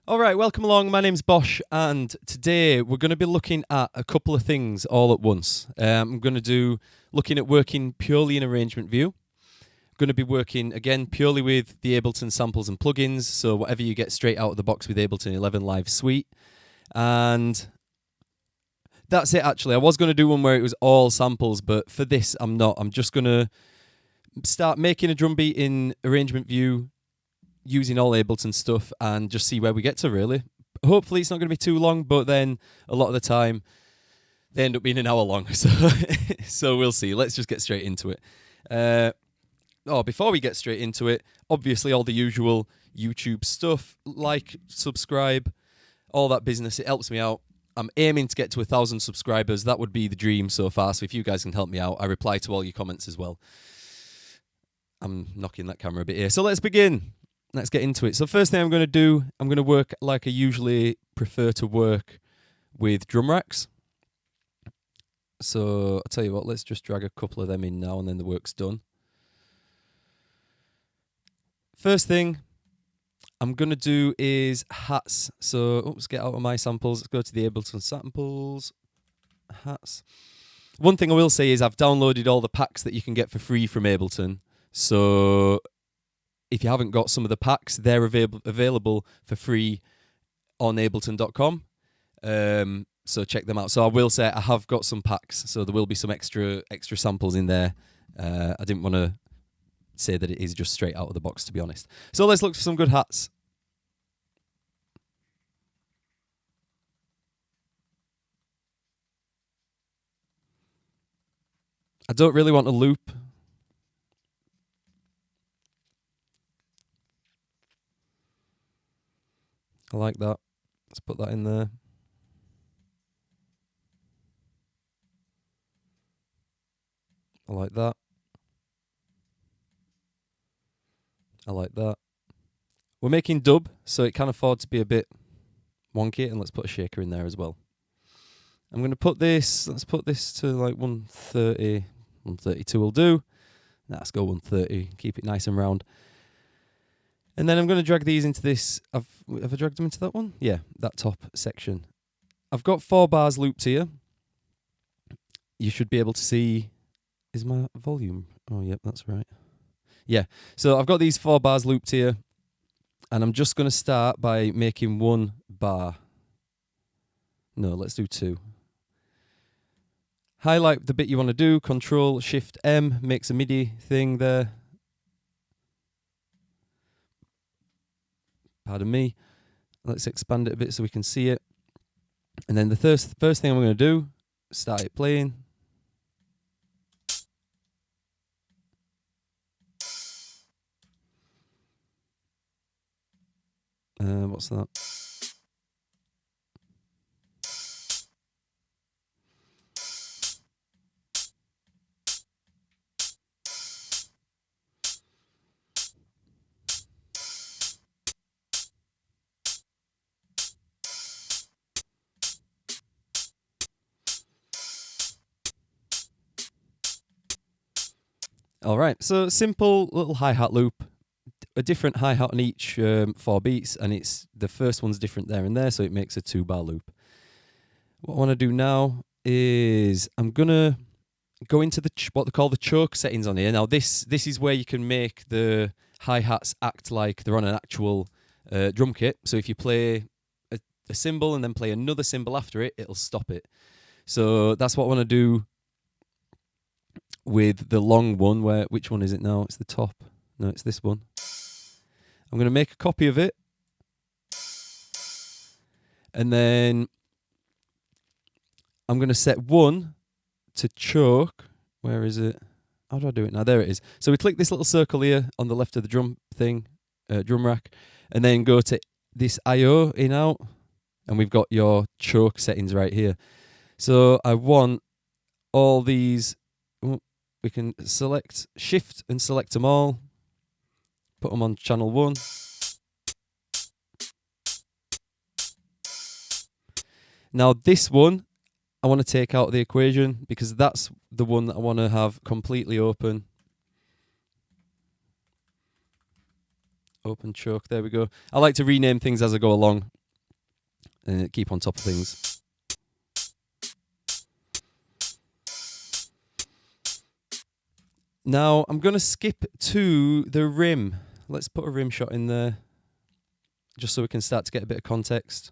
Alright, welcome along. My name's Bosh, and today we're going to be looking at a couple of things all at once. I'm going to do looking at working purely in arrangement view. I'm going to be working again purely with the Ableton samples and plugins, so whatever you get straight out of the box with Ableton 11 Live Suite. And that's it actually. I was going to do one where it was all samples, but for this I'm not. I'm just going to start making a drum beat in arrangement view using all Ableton stuff and just see where we get to, really. Hopefully it's not going to be too long, but then a lot of the time they end up being an hour long, so we'll see. Let's just get straight into it. Before we get straight into it, obviously all the usual YouTube stuff, like, subscribe, all that business. It helps me out. I'm aiming to get to 1,000 subscribers. That would be the dream so far, so if you guys can help me out, I reply to all your comments as well. I'm knocking that camera a bit here. So let's begin. Let's get into it. So first thing I'm going to do, I'm going to work like I usually prefer to work with drum racks. So I'll tell you what, let's just drag a couple of them in now and then the work's done. First thing I'm going to do is hats. So let's get out of my samples. Let's go to the Ableton samples. Hats. One thing I will say is I've downloaded all the packs that you can get for free from Ableton. So if you haven't got some of the packs, they're available for free on ableton.com. So check them out. So I will say I have got some packs, so there will be some extra samples in there. I didn't want to say that it is just straight out of the box, to be honest. So let's look for some good hats. I don't really want a loop. I like that. Let's put that in there. I like that. I like that. We're making dub, so it can afford to be a bit wonky, and let's put a shaker in there as well. I'm going to put this, let's put this to like 130, 132 will do. Let's go 130, keep it nice and round. And then I'm going to drag these into this. Have I dragged them into that one? Yeah, that top section. I've got 4 bars looped here. You should be able to see. Is my volume? Oh, yep, that's right. Yeah, so I've got these 4 bars looped here. And I'm just going to start by making 1 bar. No, let's do 2. Highlight the bit you want to do. Control Shift M makes a MIDI thing there. Pardon me. Let's expand it a bit so we can see it. And then the first thing I'm going to do, start it playing. What's that? All right, so simple little hi-hat loop, a different hi-hat on each 4 beats, and it's the first one's different there and there, so it makes a 2-bar loop. What I want to do now is I'm going to go into what they call the choke settings on here. Now, this is where you can make the hi-hats act like they're on an actual drum kit. So if you play a cymbal and then play another cymbal after it, it'll stop it. So that's what I want to do with the long one. Which one is it now? It's the top. No, it's this one. I'm going to make a copy of it. And then I'm going to set 1 to choke. Where is it? How do I do it now? There it is. So we click this little circle here on the left of the drum thing, drum rack, and then go to this I/O in out, and we've got your choke settings right here. So I want all these. We can select Shift and select them all. Put them on channel 1. Now this one I want to take out of the equation because that's the one that I want to have completely open. Open choke. There we go. I like to rename things as I go along and keep on top of things. Now I'm going to skip to the rim. Let's put a rim shot in there just so we can start to get a bit of context.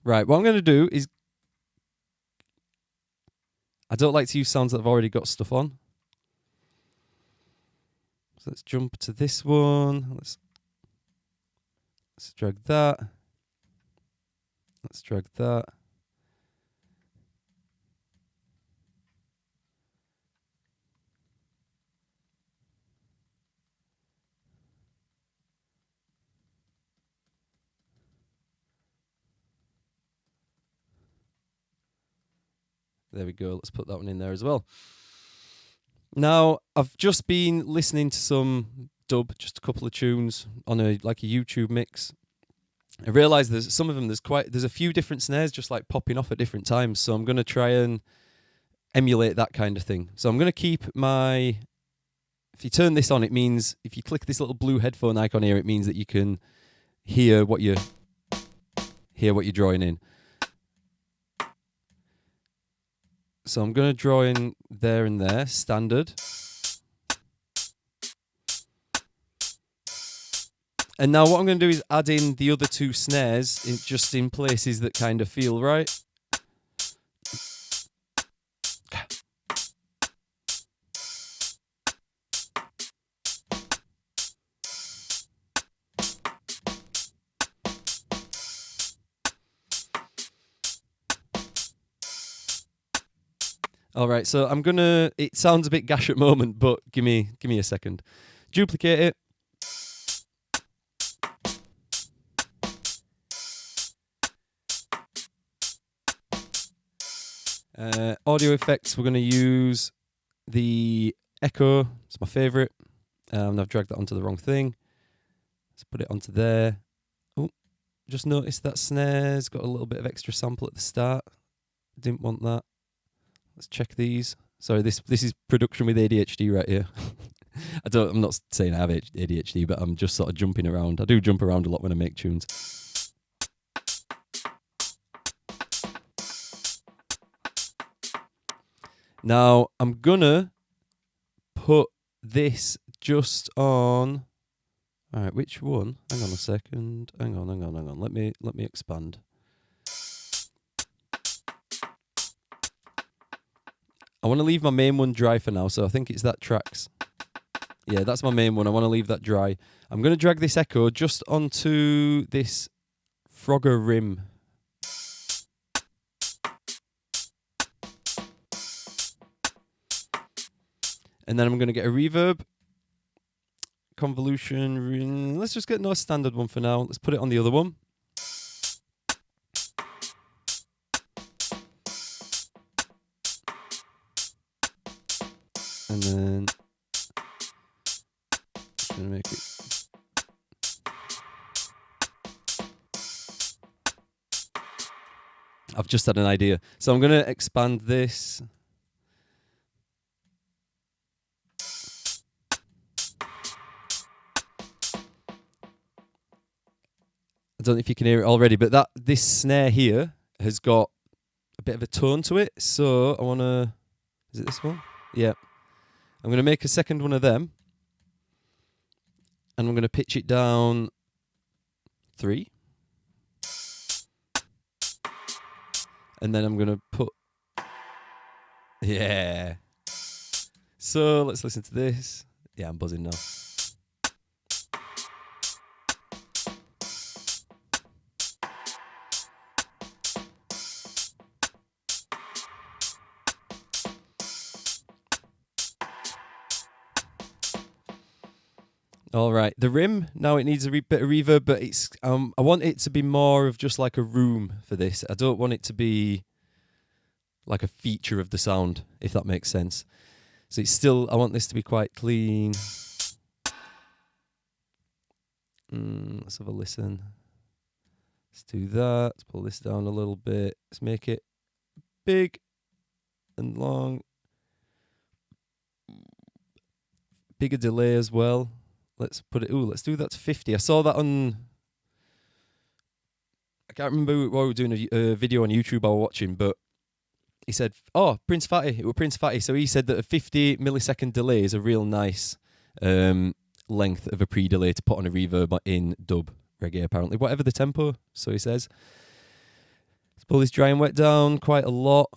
Right, what I'm going to do is, I don't like to use sounds that I've already got stuff on. So let's jump to this one. Let's drag that. Let's drag that. There we go. Let's put that one in there as well. Now, I've just been listening to some dub, just a couple of tunes on a YouTube mix. I realised there's some of them, there's a few different snares just like popping off at different times. So I'm going to try and emulate that kind of thing. So I'm going to keep my, if you turn this on, it means, if you click this little blue headphone icon here, it means that you can hear what you're drawing in. So I'm going to draw in there and there, standard. And now what I'm going to do is add in the other two snares just in places that kind of feel right. All right, so I'm gonna. It sounds a bit gash at the moment, but give me a second. Duplicate it. Audio effects. We're gonna use the echo. It's my favorite. I've dragged that onto the wrong thing. Let's put it onto there. Oh, just noticed that snare's got a little bit of extra sample at the start. Didn't want that. Let's check these. Sorry, this is production with ADHD right here. I'm not saying I have ADHD, but I'm just sort of jumping around. I do jump around a lot when I make tunes. Now, I'm gonna put this just on. All right, which one? Hang on a second. Hang on. Let me expand. I want to leave my main one dry for now, so I think it's that tracks. Yeah, that's my main one. I want to leave that dry. I'm going to drag this echo just onto this Frogger rim. And then I'm going to get a reverb, convolution. Let's just get no standard one for now. Let's put it on the other one. And then just going to make it. I've just had an idea. So I'm going to expand this. I don't know if you can hear it already, but this snare here has got a bit of a tone to it. So I want to... Is it this one? Yeah. I'm going to make a second one of them. And I'm going to pitch it down 3. And then I'm going to put... Yeah. So let's listen to this. Yeah, I'm buzzing now. All right, the rim, now it needs a bit of reverb, but it's I want it to be more of just like a room for this. I don't want it to be like a feature of the sound, if that makes sense. So it's still, I want this to be quite clean. Let's have a listen. Let's do that. Let's pull this down a little bit. Let's make it big. and long. Bigger delay as well. Let's put it. Let's do that to 50. I saw that on. I can't remember what we were doing a video on YouTube I was watching, but he said, "Oh, Prince Fatty." It was Prince Fatty. So he said that a 50 millisecond delay is a real nice length of a pre-delay to put on a reverb in dub reggae. Apparently, whatever the tempo. So he says. Let's pull this dry and wet down quite a lot.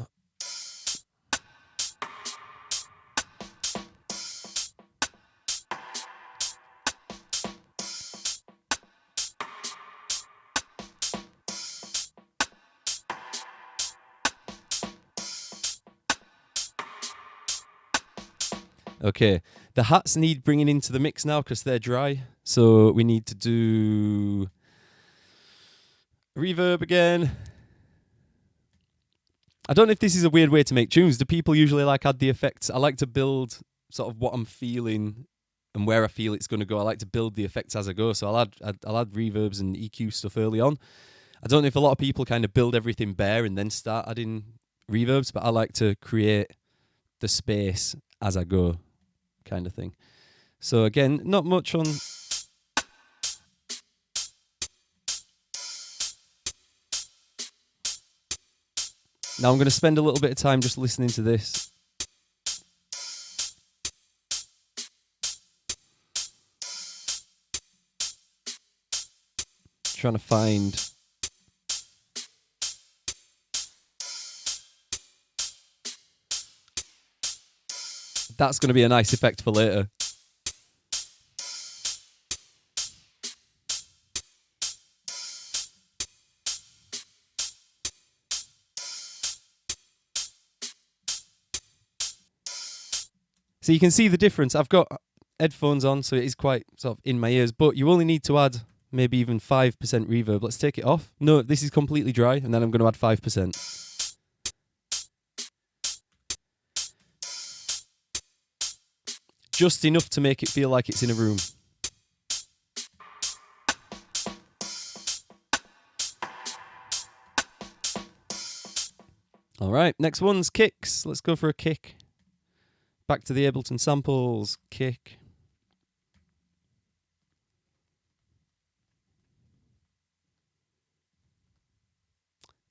Okay, the hats need bringing into the mix now because they're dry. So we need to do reverb again. I don't know if this is a weird way to make tunes. Do people usually like add the effects? I like to build sort of what I'm feeling and where I feel it's going to go. I like to build the effects as I go. So I'll add reverbs and EQ stuff early on. I don't know if a lot of people kind of build everything bare and then start adding reverbs, but I like to create the space as I go, kind of thing. So again, not much on. Now I'm going to spend a little bit of time just listening to this. Trying to find. That's going to be a nice effect for later. So you can see the difference. I've got headphones on, so it is quite sort of in my ears, but you only need to add maybe even 5% reverb. Let's take it off. No, this is completely dry, and then I'm going to add 5%. Just enough to make it feel like it's in a room. All right, next one's kicks. Let's go for a kick. Back to the Ableton samples, kick.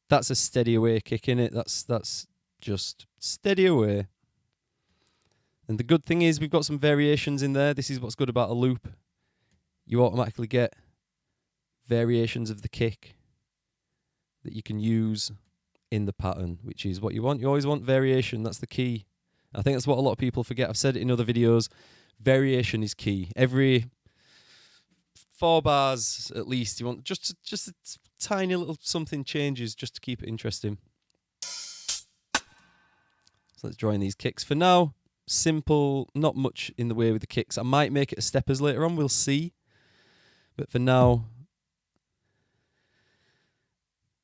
That's a steady away kick, innit? That's just steady away. And the good thing is we've got some variations in there. This is what's good about a loop. You automatically get variations of the kick that you can use in the pattern, which is what you want. You always want variation. That's the key. I think that's what a lot of people forget. I've said it in other videos. Variation is key. Every 4 bars at least, you want just a tiny little something changes just to keep it interesting. So let's join these kicks. For now, simple, not much in the way with the kicks. I might make it a steppers later on, we'll see. But for now,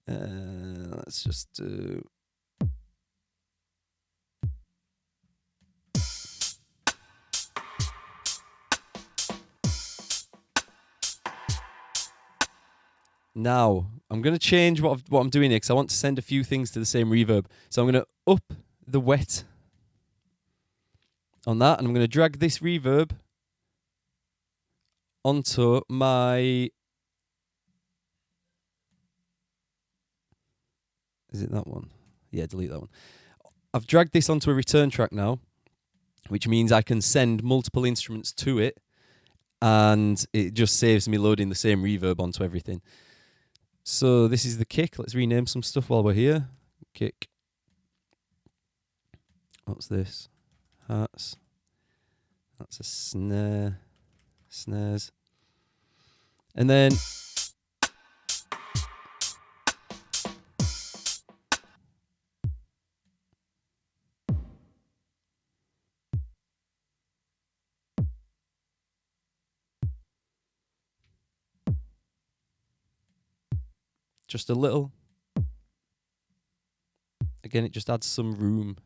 let's just do... Now, I'm going to change what I'm doing here because I want to send a few things to the same reverb. So I'm going to up the wet on that, and I'm going to drag this reverb onto my... Is it that one? Yeah, delete that one. I've dragged this onto a return track now, which means I can send multiple instruments to it, and it just saves me loading the same reverb onto everything. So this is the kick. Let's rename some stuff while we're here. Kick. What's this? Hats. That's a snare. Snares. And then... just a little. Again, it just adds some room.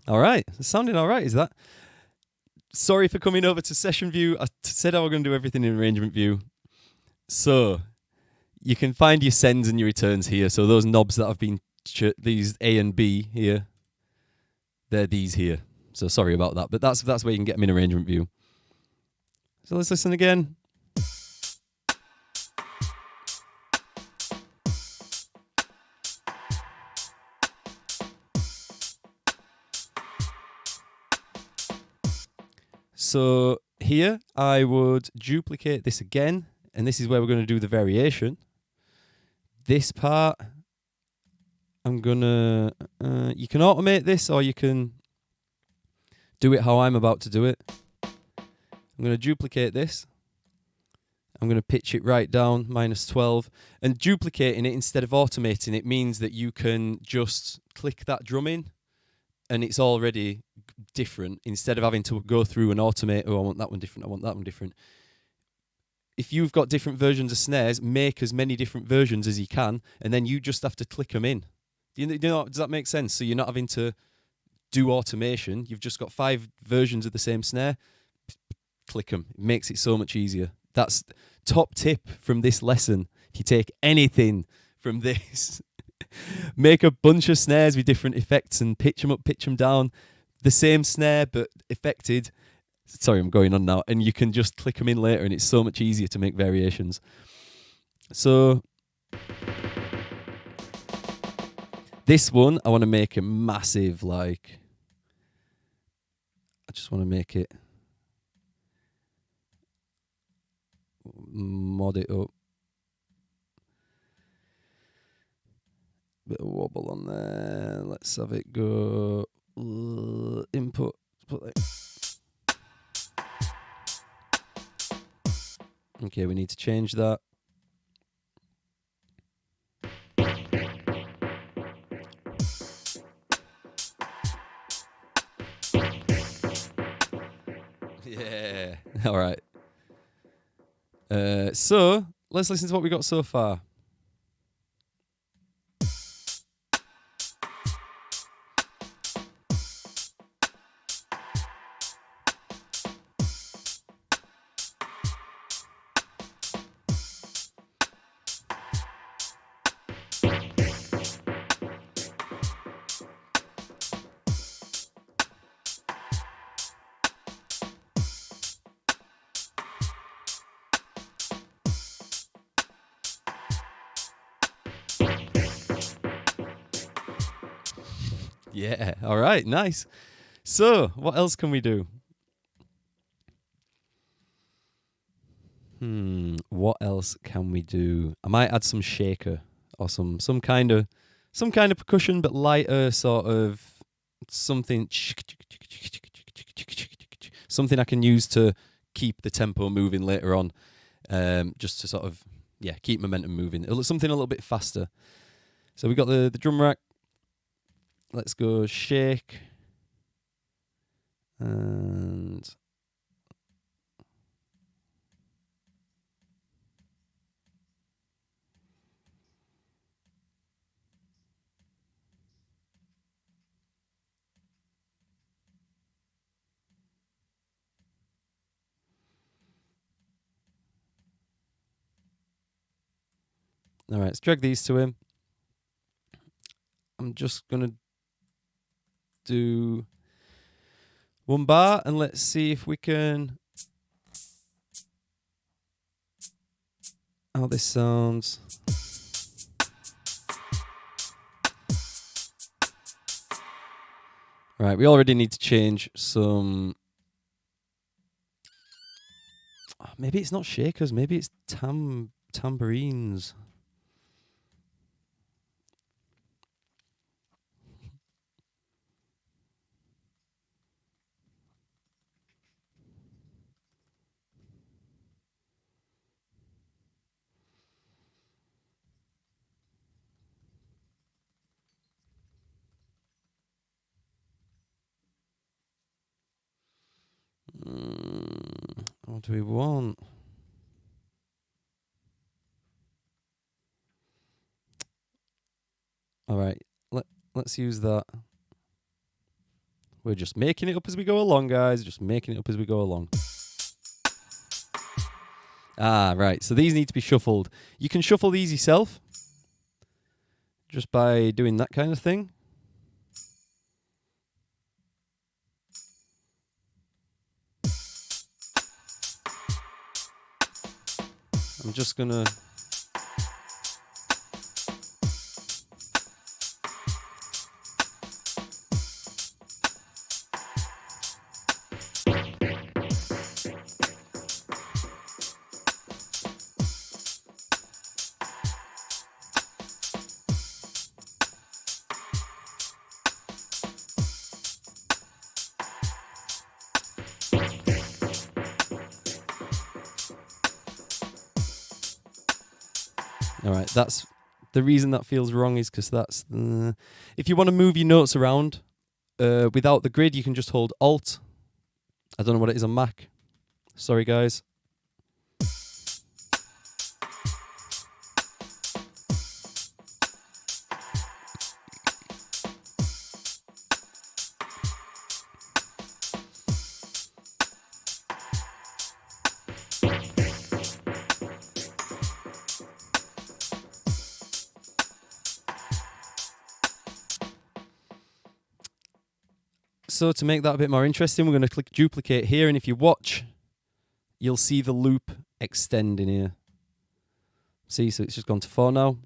All right, it's sounding all right. Is that? Sorry for coming over to session view. I said I was going to do everything in arrangement view. So you can find your sends and your returns here. So those knobs that have been these A and B here, they're these here. So sorry about that, but that's where you can get them in arrangement view. So let's listen again. So here I would duplicate this again, and this is where we're going to do the variation. This part, I'm gonna, you can automate this or you can do it how I'm about to do it. I'm going to duplicate this. I'm going to pitch it right down, -12. And duplicating it instead of automating it means that you can just click that drum in and it's already different instead of having to go through and automate, oh, I want that one different, I want that one different. If you've got different versions of snares, make as many different versions as you can, and then you just have to click them in. Does that make sense? So you're not having to do automation. You've just got 5 versions of the same snare. Click them. It makes it so much easier. That's top tip from this lesson. If you take anything from this, make a bunch of snares with different effects and pitch them up, pitch them down. The same snare but affected. Sorry, I'm going on now. And you can just click them in later and it's so much easier to make variations. So this one, I want to make a massive, like, I just want to make it, mod it up. Bit of wobble on there. Let's have it go. Input. Put that. Okay, we need to change that. Yeah. All right. So let's listen to what we got so far. Yeah, all right, nice. So, what else can we do? What else can we do? I might add some shaker or some kind of percussion, but lighter, sort of something I can use to keep the tempo moving later on, just to sort of keep momentum moving. Something a little bit faster. So we got the drum rack. Let's go shake. And all right, let's drag these to him. I'm just going to do one bar and let's see if we can, how this sounds. Right, we already need to change some. Maybe it's not shakers, maybe it's tambourines. What do we want? All right, let's use that. We're just making it up as we go along, guys. Just making it up as we go along. Ah, right. So these need to be shuffled. You can shuffle these yourself just by doing that kind of thing. I'm just going to... All right, that's the reason that feels wrong is because that's the... If you want to move your notes around without the grid, you can just hold Alt. I don't know what it is on Mac. Sorry, guys. So to make that a bit more interesting, we're going to click duplicate here, and if you watch, you'll see the loop extend in here. See, so it's just gone to 4 now.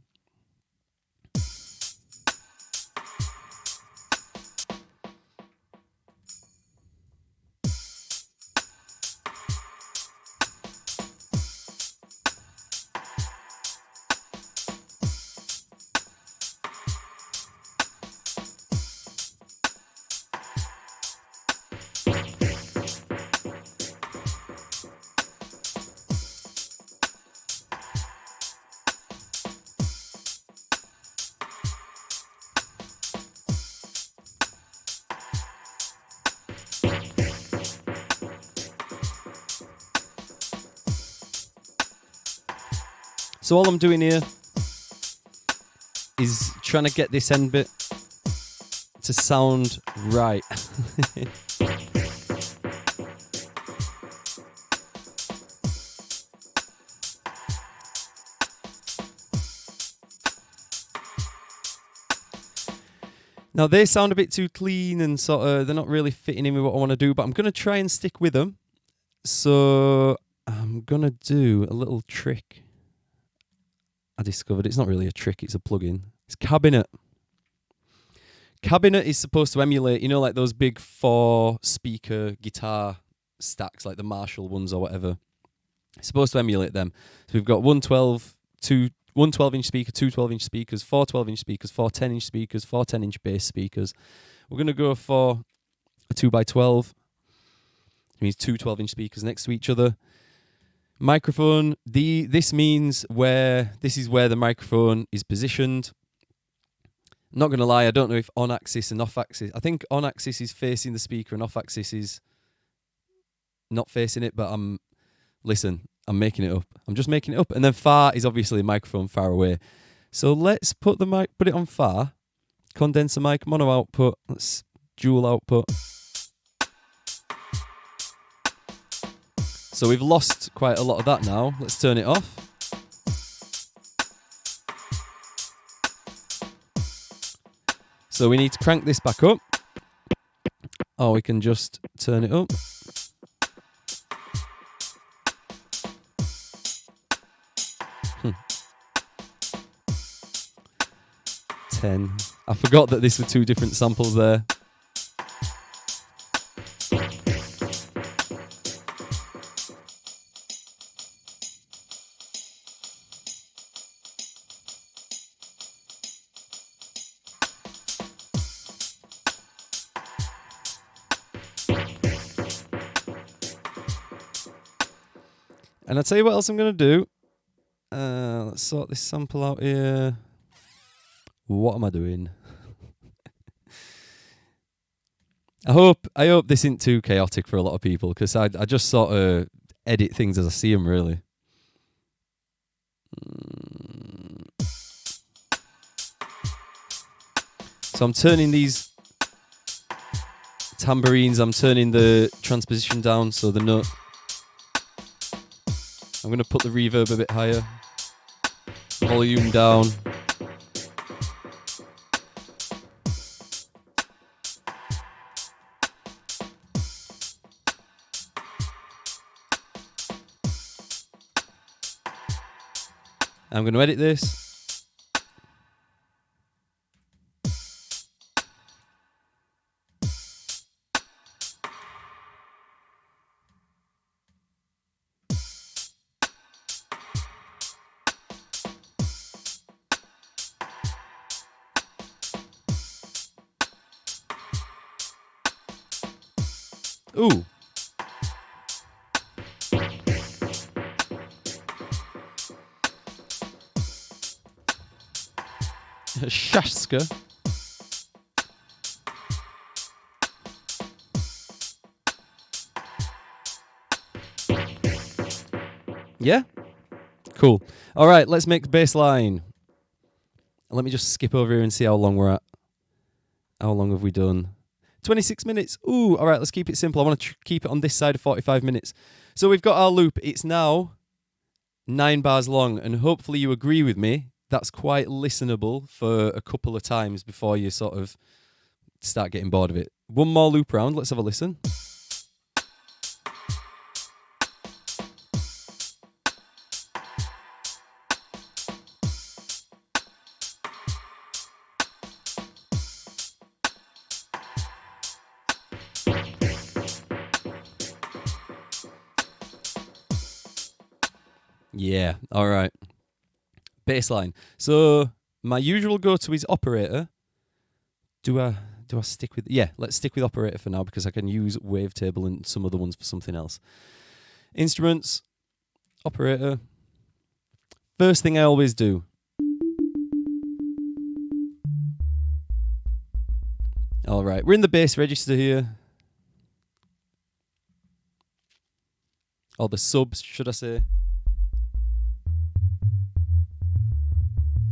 So all I'm doing here is trying to get this end bit to sound right. Now they sound a bit too clean and sort of, they're not really fitting in with what I want to do, but I'm going to try and stick with them. So I'm going to do a little trick I discovered. It's not really a trick, it's a plugin. It's Cabinet. Cabinet is supposed to emulate, you know, like those big 4-speaker guitar stacks, like the Marshall ones or whatever. It's supposed to emulate them. So we've got one 12-inch speaker, two 12-inch speakers, four 12-inch speakers, four 10-inch speakers, four 10-inch bass speakers. We're going to go for a 2x12. It means two 12-inch speakers next to each other. Microphone, this means this is where the microphone is positioned. I'm not going to lie, I don't know if on axis and off axis. I think on axis is facing the speaker and off axis is not facing it, but listen, I'm making it up. I'm just making it up. And then far is obviously a microphone far away. So let's put it on far. Condenser mic, mono output, let's dual output. So we've lost quite a lot of that now. Let's turn it off. So we need to crank this back up. Or we can just turn it up. Ten. I forgot that these were two different samples there. And I'll tell you what else I'm going to do. Let's sort this sample out here. What am I doing? I hope this isn't too chaotic for a lot of people, because I just sort of edit things as I see them, really. So I'm turning these tambourines, I'm turning the transposition down, so the note. I'm going to put the reverb a bit higher. Volume down. I'm going to edit this. Ooh. Shaska. Yeah? Cool. All right, let's make bassline. Let me just skip over here and see how long we're at. How long have we done? 26 minutes. Ooh, all right, let's keep it simple. I want to keep it on this side of 45 minutes. So we've got our loop. It's now 9 bars long, and hopefully you agree with me. That's quite listenable for a couple of times before you sort of start getting bored of it. One more loop round. Let's have a listen. Yeah, all right. Bassline. So my usual go-to is operator. Do I stick with... Yeah, let's stick with operator for now because I can use wavetable and some other ones for something else. Instruments, operator. First thing I always do. All right, we're in the bass register here. Or the subs, should I say.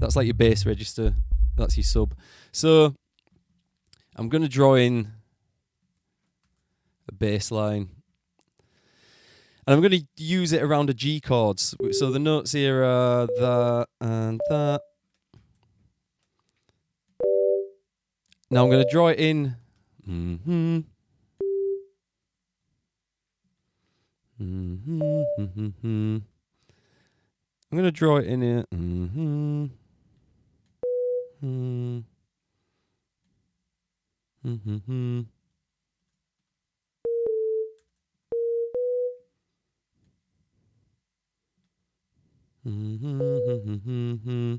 That's like your bass register. That's your sub. So I'm going to draw in a bass line. And I'm going to use it around a G chords. So the notes here are that and that. Now I'm going to draw it in. Mm-hmm. Mm-hmm. Mm-hmm. I'm going to draw it in here. Mm-hmm. Mm-hmm. Mm-hmm. Mm-hmm.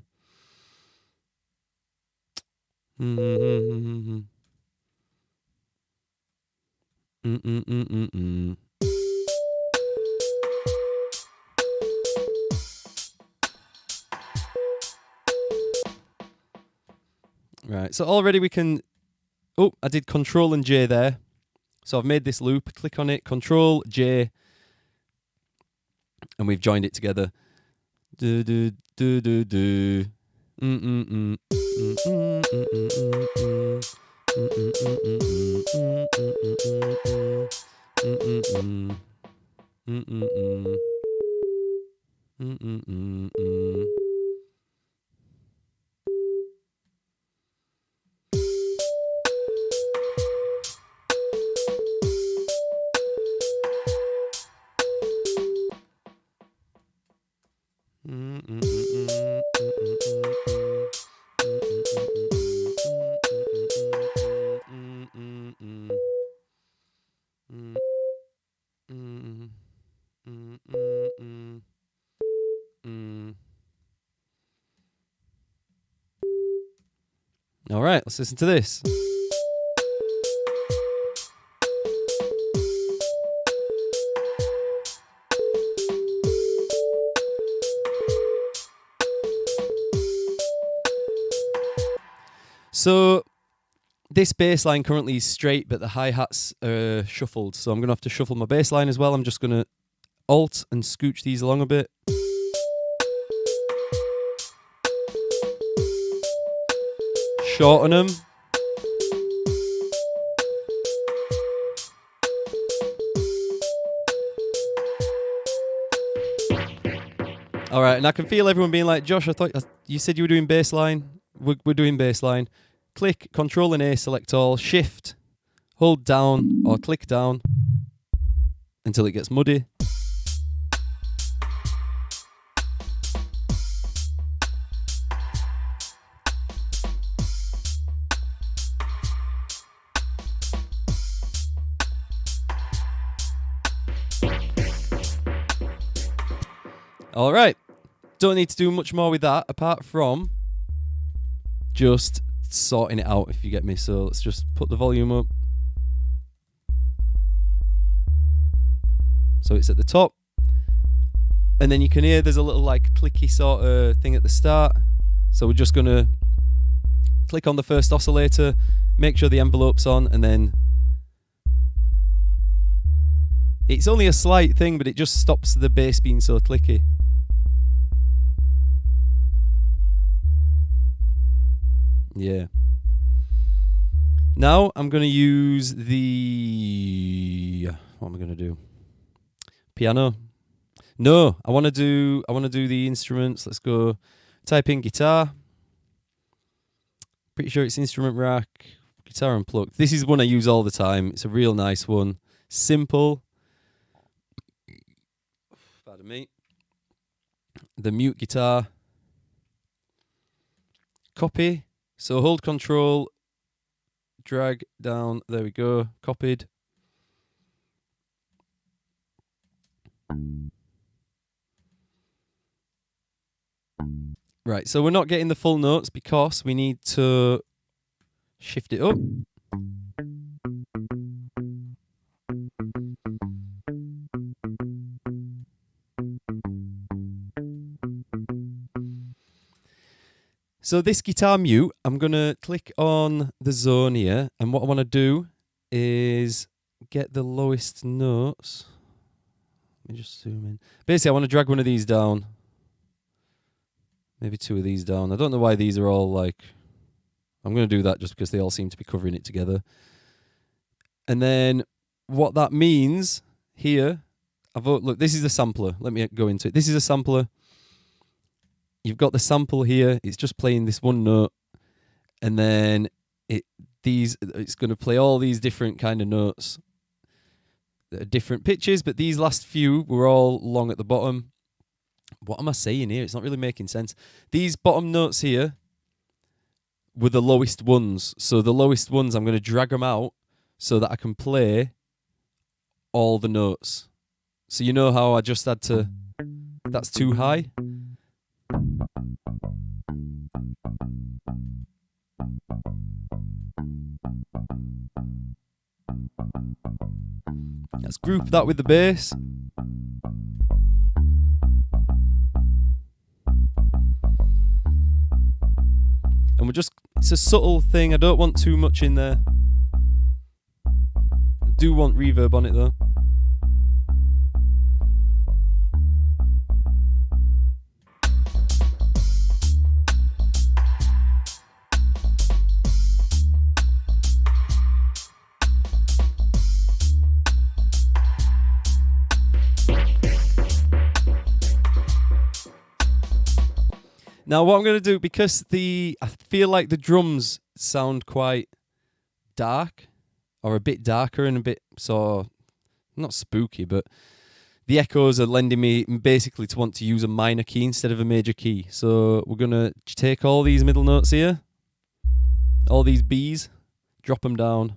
Mm-hmm. Mm-mm-mm-mm-mm. Right, so already we can... Oh, I did Control and J there. So I've made this loop, click on it, Control, J, and we've joined it together. Do, do, do, do, do. Mm-mm-mm. Mm-mm-mm-mm-mm-mm. Mm-mm-mm-mm-mm-mm-mm-mm-mm-mm. Mm-mm-mm. Mm-mm-mm. Mm-mm-mm-mm. All right, let's listen to this. So this bass line currently is straight, but the hi-hats are shuffled. So I'm going to have to shuffle my bass line as well. I'm just going to alt and scooch these along a bit. Shorten them. All right, and I can feel everyone being like, Josh, I thought you said you were doing bassline. We're doing bassline. Click Control and A, select all, Shift, hold down or click down until it gets muddy. All right, don't need to do much more with that apart from just sorting it out, if you get me. So let's just put the volume up so it's at the top, and then you can hear there's a little like clicky sort of thing at the start. So we're just gonna click on the first oscillator, make sure the envelope's on, and then it's only a slight thing, but it just stops the bass being so clicky. Yeah. Now I'm going to use the, what am I going to do? Piano. No, I want to do the instruments. Let's go type in guitar. Pretty sure it's instrument rack, guitar unplugged. This is one I use all the time. It's a real nice one. Simple. Pardon me. The mute guitar. Copy. So hold Control, drag down, there we go, copied. Right, so we're not getting the full notes because we need to shift it up. So this guitar mute, I'm going to click on the zone here, and what I want to do is get the lowest notes. Let me just zoom in. Basically, I want to drag one of these down. Maybe two of these down. I don't know why these are all like... I'm going to do that just because they all seem to be covering it together. And then what that means here... Look, this is a sampler. Let me go into it. This is a sampler. You've got the sample here. It's just playing this one note, and then it's going to play all these different kind of notes that are different pitches. But these last few were all long at the bottom. What am I saying here? It's not really making sense. These bottom notes here were the lowest ones. So the lowest ones, I'm going to drag them out so that I can play all the notes. So you know how I just had to... That's too high. Let's group that with the bass. And it's a subtle thing. I don't want too much in there. I do want reverb on it though. Now what I'm going to do, because I feel like the drums sound quite dark, or a bit darker and a bit not spooky, but the echoes are lending me basically to want to use a minor key instead of a major key. So we're going to take all these middle notes here, all these Bs, drop them down,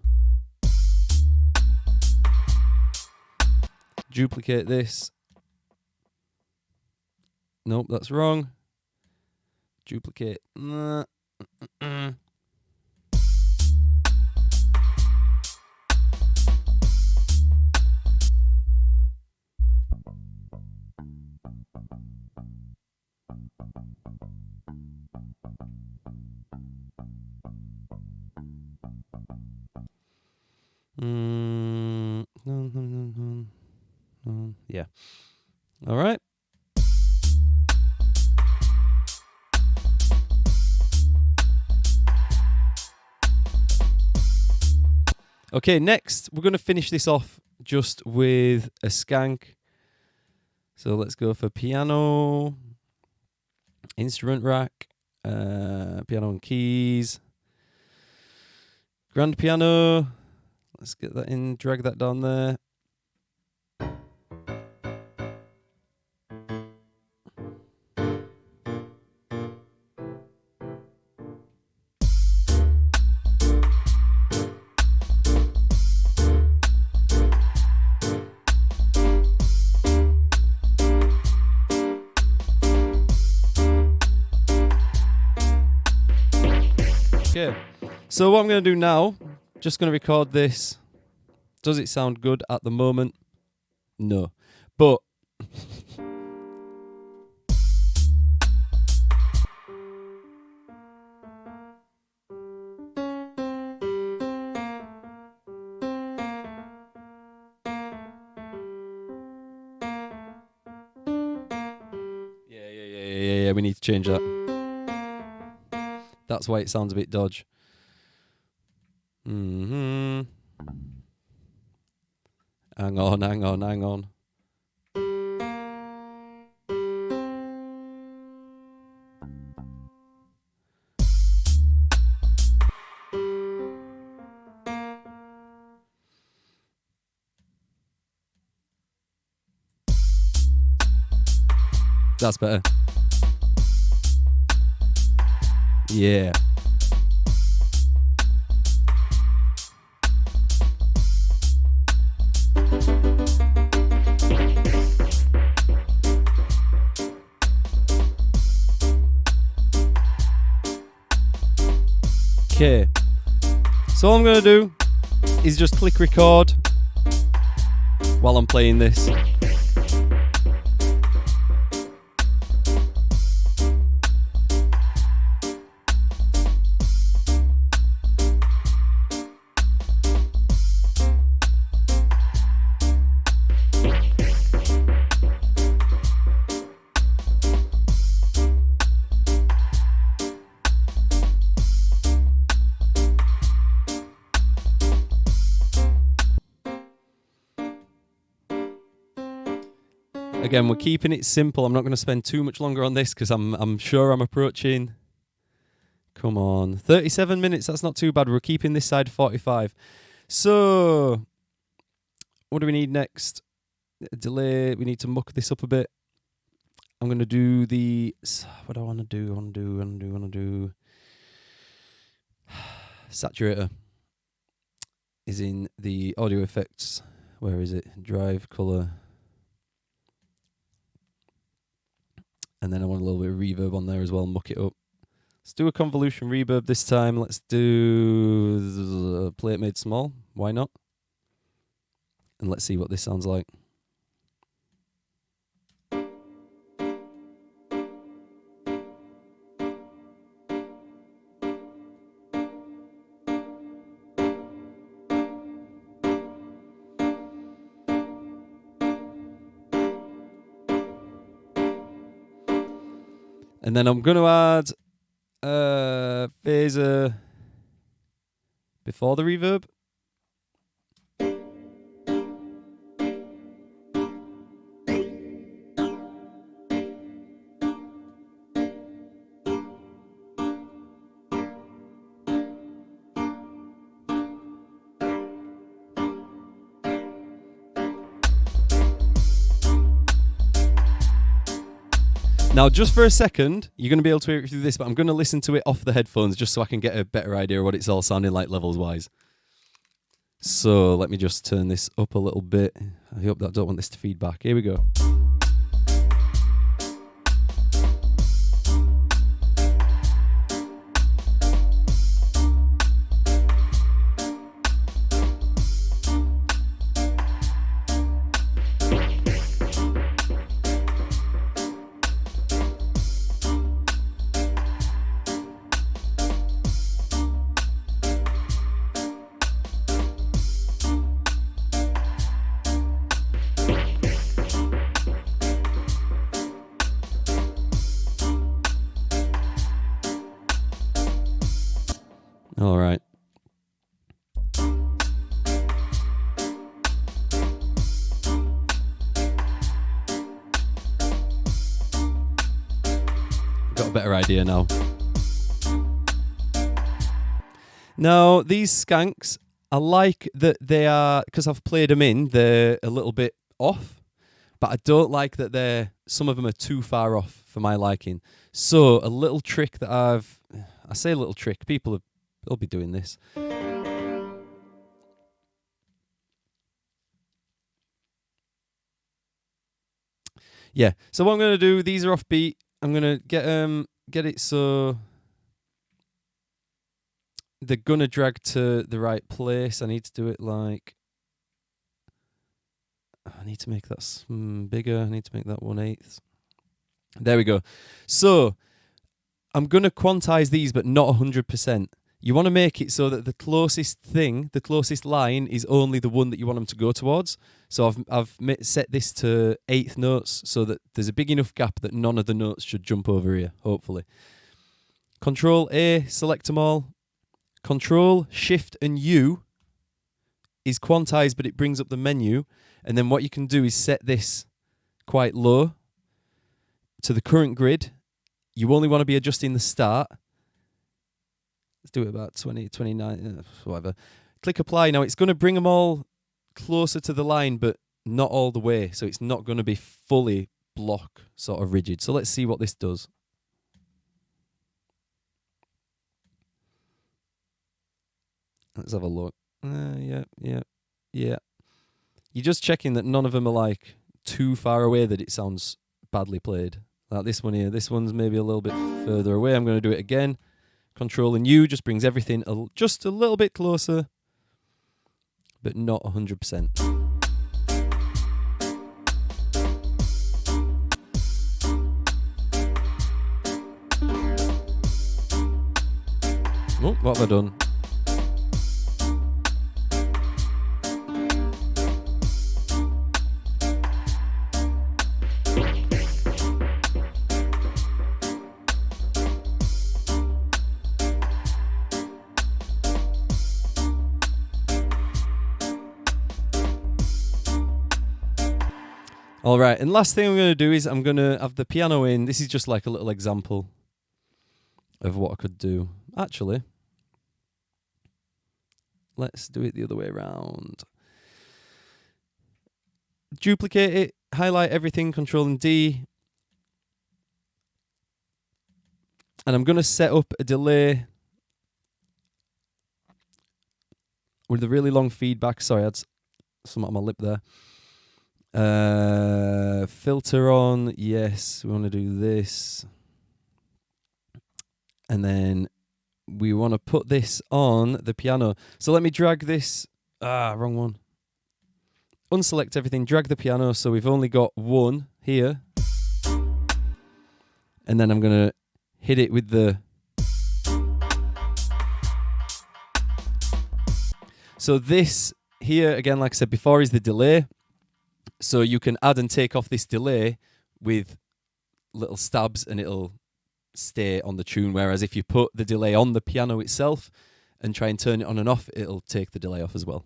duplicate this. Nope, that's wrong. Duplicate. Yeah. All right. Okay, next we're going to finish this off just with a skank. So let's go for piano. instrument rack, piano and keys, grand piano. Let's get that in, drag that down there. Okay, so what I'm going to do now, just going to record this. Does it sound good at the moment? No. But yeah, we need to change that. That's why it sounds a bit dodge. Hang on. That's better. Yeah. Okay. So all I'm going to do is just click record while I'm playing this. Again, we're keeping it simple. I'm not going to spend too much longer on this because I'm sure I'm approaching. Come on, 37 minutes. That's not too bad. We're keeping this side 45. So, what do we need next? A delay. We need to muck this up a bit. I'm going to do the. What do I want to do? I want to do. Saturator is in the audio effects. Where is it? Drive, color. And then I want a little bit of reverb on there as well, muck it up. Let's do a convolution reverb this time. Let's do play it made small. Why not? And let's see what this sounds like. And then I'm going to add phaser before the reverb. Now, just for a second, you're going to be able to hear it through this, but I'm going to listen to it off the headphones just so I can get a better idea of what it's all sounding like levels-wise. So let me just turn this up a little bit. I hope that I don't want this to feedback. Here we go. better idea now. Now, these skanks, I like that they are, because I've played them in, they're a little bit off, but I don't like that some of them are too far off for my liking. So, a little trick that I say a little trick, people will be doing this. Yeah, so what I'm going to do, these are offbeat. I'm going to get it so they're going to drag to the right place. I need to do it like, I need to make that bigger. I need to make that 1/8. There we go. So I'm going to quantize these, but not 100%. You want to make it so that the closest line is only the one that you want them to go towards. So I've set this to 1/8 notes so that there's a big enough gap that none of the notes should jump over here, hopefully. Control A, select them all. Control, Shift and U is quantized, but it brings up the menu. And then what you can do is set this quite low to the current grid. You only want to be adjusting the start. Let's do it about 20, 29, whatever. Click apply. Now it's going to bring them all closer to the line, but not all the way. So it's not going to be fully block sort of rigid. So let's see what this does. Let's have a look. Yeah. You're just checking that none of them are like too far away that it sounds badly played. Like this one here. This one's maybe a little bit further away. I'm going to do it again. Control and U just brings everything just a little bit closer, but not 100%. Oh, what have I done? All right, and last thing I'm going to do is I'm going to have the piano in. This is just like a little example of what I could do. Actually, let's do it the other way around. Duplicate it, highlight everything, Control and D. And I'm going to set up a delay with a really long feedback. Sorry, I had something on my lip there. Filter on, yes, we want to do this. And then we want to put this on the piano. So let me drag this, wrong one. Unselect everything, drag the piano, so we've only got one here. And then I'm going to hit it with the... So this here, again, like I said before, is the delay. So you can add and take off this delay with little stabs and it'll stay on the tune. Whereas if you put the delay on the piano itself and try and turn it on and off, it'll take the delay off as well.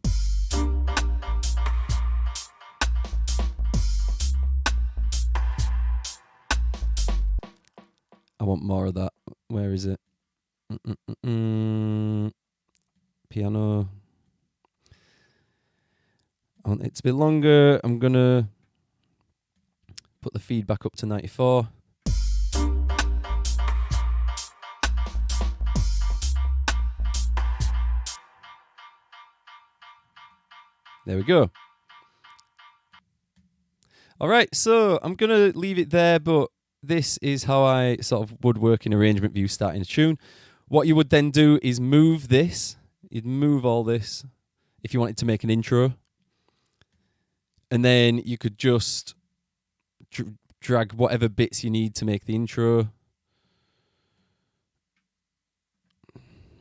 I want more of that. Where is it? Piano. I want it to be longer. I'm going to put the feedback up to 94. There we go. All right, so I'm going to leave it there, but this is how I sort of would work in arrangement view starting a tune. What you would then do is move this. You'd move all this if you wanted to make an intro. And then you could just drag whatever bits you need to make the intro.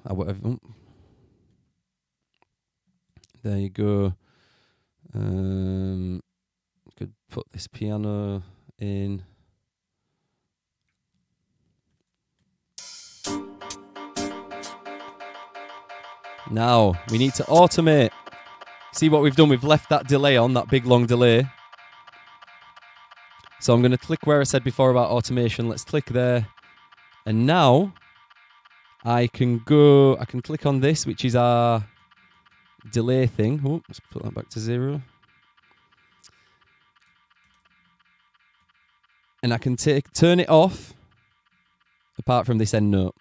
Whatever. There you go. Could put this piano in. Now we need to automate. See what we've done? We've left that delay on, that big long delay. So I'm going to click where I said before about automation. Let's click there. And now I can click on this, which is our delay thing. Oh, let's put that back to 0. And I can turn it off, apart from this end note.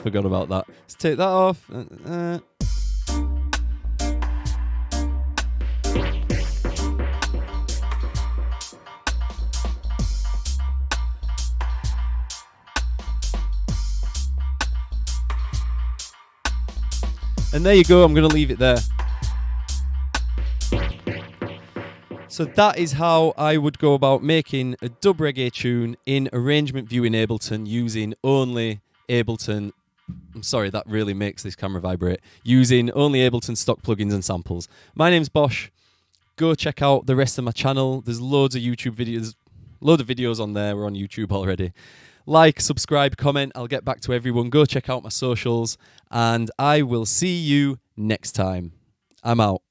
Forgot about that. Let's take that off. And there you go, I'm going to leave it there. So that is how I would go about making a dub reggae tune in Arrangement View in Ableton using only Ableton. I'm sorry, that really makes this camera vibrate. Using only Ableton stock plugins and samples. My name's Bosh. Go check out the rest of my channel. There's loads of YouTube videos, loads of videos on there. We're on YouTube already. Like, subscribe, comment. I'll get back to everyone. Go check out my socials. And I will see you next time. I'm out.